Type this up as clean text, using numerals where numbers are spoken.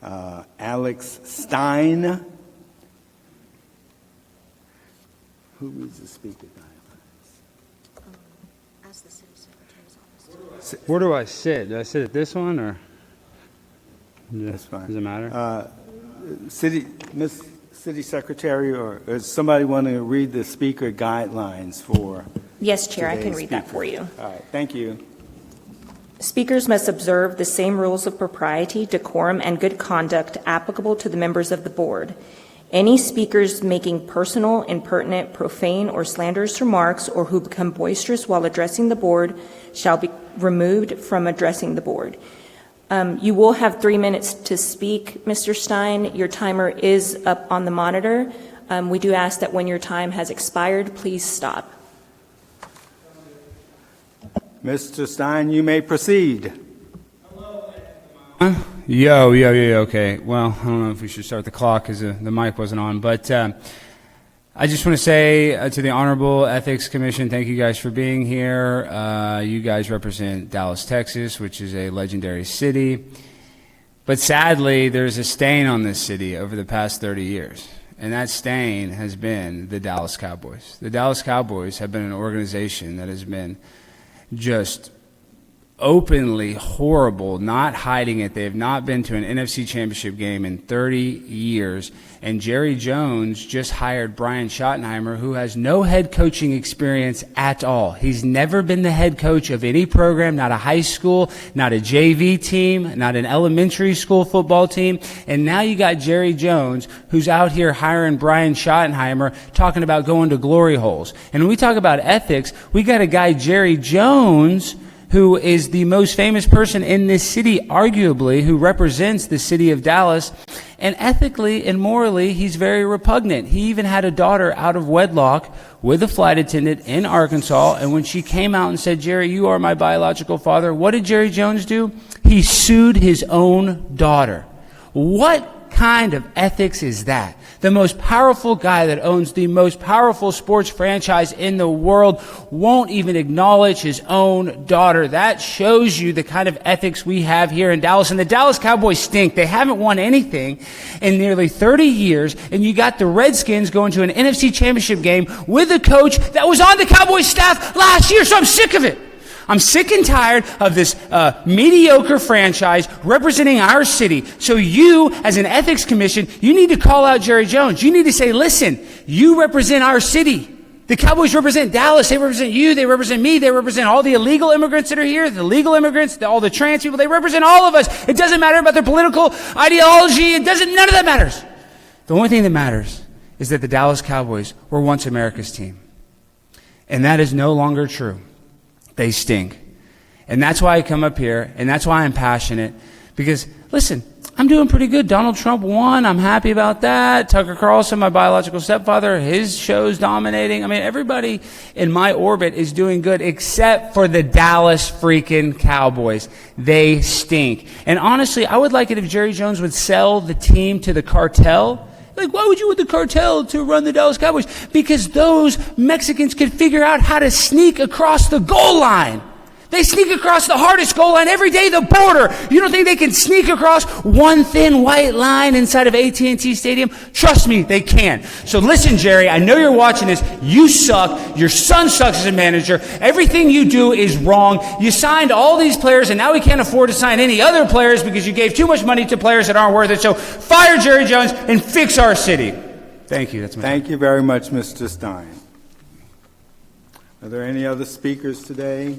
Alex Stein. Who reads the speaker guidelines? Ask the city secretary's office. Where do I sit? Do I sit at this one, or That's fine. does it matter? Miss City Secretary, or does somebody want to read the speaker guidelines for Yes, Chair, I can today's read that speaker? for you. All right, thank you. Speakers must observe the same rules of propriety, decorum, and good conduct applicable to the members of the board. Any speakers making personal, impertinent, profane, or slanderous remarks or who become boisterous while addressing the board shall be removed from addressing the board. You will have 3 minutes to speak, Mr. Stein. Your timer is up on the monitor. We do ask that when your time has expired, please stop. Mr. Stein, you may proceed. Yo, okay. Well, I don't know if we should start the clock because the mic wasn't on, but I just want to say to the Honorable Ethics Commission, thank you guys for being here. You guys represent Dallas, Texas, which is a legendary city. But sadly, there's a stain on this city over the past 30 years, and that stain has been the Dallas Cowboys. The Dallas Cowboys have been an organization that has been just openly horrible, not hiding it. They have not been to an NFC Championship game in 30 years. And Jerry Jones just hired Brian Schottenheimer, who has no head coaching experience at all. He's never been the head coach of any program, not a high school, not a JV team, not an elementary school football team. And now you got Jerry Jones, who's out here hiring Brian Schottenheimer, talking about going to glory holes. And when we talk about ethics, we got a guy, Jerry Jones, who is the most famous person in this city, arguably, who represents the city of Dallas. And ethically and morally, he's very repugnant. He even had a daughter out of wedlock with a flight attendant in Arkansas. And when she came out and said, Jerry, you are my biological father, what did Jerry Jones do? He sued his own daughter. What kind of ethics is that? The most powerful guy that owns the most powerful sports franchise in the world won't even acknowledge his own daughter. That shows you the kind of ethics we have here in Dallas. And the Dallas Cowboys stink. They haven't won anything in nearly 30 years. And you got the Redskins going to an NFC Championship game with a coach that was on the Cowboys staff last year. So I'm sick of it. I'm sick and tired of this mediocre franchise representing our city. So you, as an ethics commission, you need to call out Jerry Jones. You need to say, listen, you represent our city. The Cowboys represent Dallas. They represent you. They represent me. They represent all the illegal immigrants that are here, the legal immigrants, all the trans people. They represent all of us. It doesn't matter about their political ideology. None of that matters. The only thing that matters is that the Dallas Cowboys were once America's team. And that is no longer true. They stink. And that's why I come up here, and that's why I'm passionate. Because, listen, I'm doing pretty good. Donald Trump won. I'm happy about that. Tucker Carlson, my biological stepfather, his show's dominating. I mean, everybody in my orbit is doing good except for the Dallas freaking Cowboys. They stink. And honestly, I would like it if Jerry Jones would sell the team to the cartel. Like, why would you want the cartel to run the Dallas Cowboys? Because those Mexicans could figure out how to sneak across the goal line. They sneak across the hardest goal line every day, the border. You don't think they can sneak across one thin white line inside of AT&T Stadium? Trust me, they can. So listen, Jerry, I know you're watching this. You suck. Your son sucks as a manager. Everything you do is wrong. You signed all these players, and now we can't afford to sign any other players because you gave too much money to players that aren't worth it. So fire Jerry Jones and fix our city. Thank you. Thank you very much, Mr. Stein. Are there any other speakers today?